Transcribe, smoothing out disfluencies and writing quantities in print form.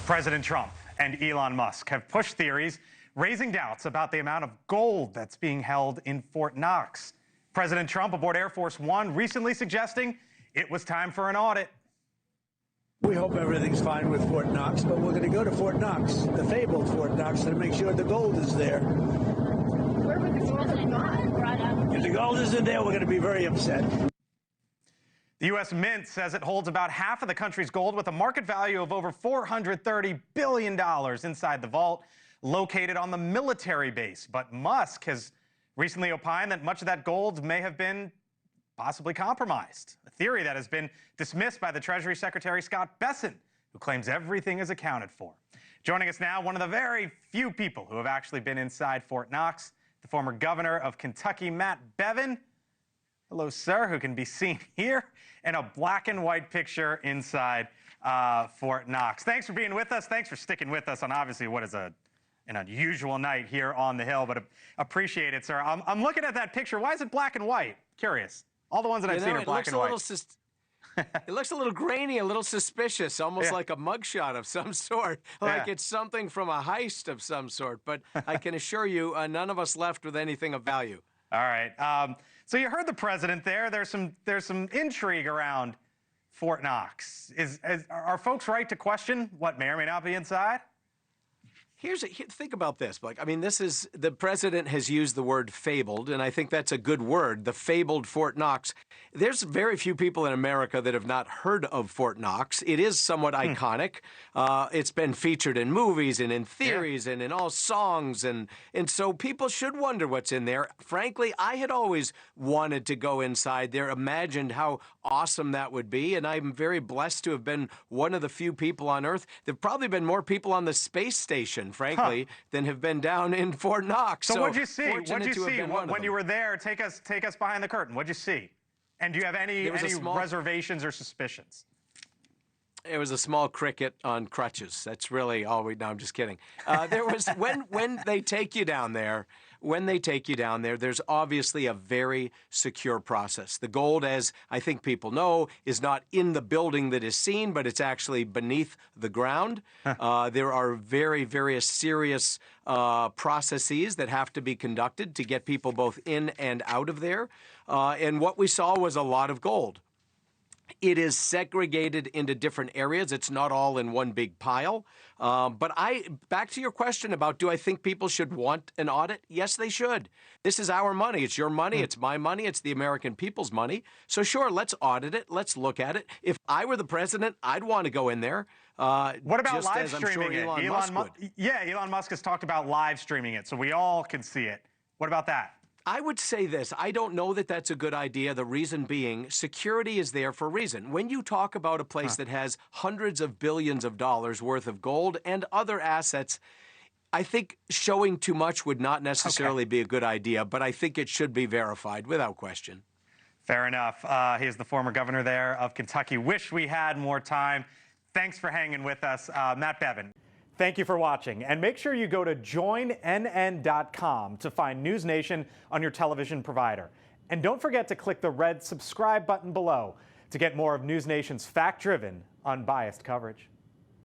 President Trump and Elon Musk have pushed theories raising doubts about the amount of gold that's being held in Fort Knox. President Trump aboard Air Force One recently suggesting it was time for an audit. We hope everything's fine with Fort Knox, but we're going to go to Fort Knox, the fabled Fort Knox, to make sure the gold is there. Where would the president go? If the gold isn't there, we're going to be very upset. The U.S. Mint says it holds about half of the country's gold with a market value of over $430 billion inside the vault located on the military base. But Musk has recently opined that much of that gold may have been possibly compromised, a theory that has been dismissed by the Treasury Secretary Scott Bevin, who claims everything is accounted for. Joining us now, one of the very few people who have actually been inside Fort Knox, the former governor of Kentucky, Bevin. Hello, sir, who can be seen here in a black and white picture inside Fort Knox. Thanks for being with us. Thanks for sticking with us on obviously what is an unusual night here on the Hill, but appreciate it, sir. I'm looking at that picture. Why is it black and white? Curious. All the ones that I've seen are black and white. It looks a little grainy, a little suspicious, almost like a mugshot of some sort, like it's something from a heist of some sort. But I can assure you, none of us left with anything of value. All right. So you heard the president there. There's some intrigue around Fort Knox. Are folks right to question what may or may not be inside? Think about this, Blake. I mean, the president has used the word fabled, and I think that's a good word, the fabled Fort Knox. There's very few people in America that have not heard of Fort Knox. It is somewhat iconic. It's been featured in movies and in theories and in all songs, and so people should wonder what's in there. Frankly, I had always wanted to go inside there, imagined how awesome that would be, and I'm very blessed to have been one of the few people on Earth. There have probably been more people on the space station, frankly, than have been down in Fort Knox. So what'd you see? What'd you see when you were there? Take us behind the curtain. What'd you see? And do you have any reservations or suspicions? It was a small cricket on crutches. That's really all we. No, I'm just kidding. There was when they take you down there. When they take you down there, there's obviously a very secure process. The gold, as I think people know, is not in the building that is seen, but it's actually beneath the ground. There are very serious processes that have to be conducted to get people both in and out of there. And what we saw was a lot of gold. It is segregated into different areas. It's not all in one big pile. But back to your question about do I think people should want an audit? Yes, they should. This is our money. It's your money. It's my money. It's the American people's money. So sure, let's audit it. Let's look at it. If I were the president, I'd want to go in there. What about just live as I'm streaming sure it? Elon Musk would. Yeah, Elon Musk has talked about live streaming it so we all can see it. What about that? I would say this. I don't know that that's a good idea. The reason being, security is there for a reason. When you talk about a place that has hundreds of billions of dollars worth of gold and other assets, I think showing too much would not necessarily be a good idea, but I think it should be verified without question. Fair enough. He is the former governor there of Kentucky. Wish we had more time. Thanks for hanging with us, Bevin. Thank you for watching, and make sure you go to joinnn.com to find NewsNation on your television provider. And don't forget to click the red subscribe button below to get more of NewsNation's fact-driven, unbiased coverage.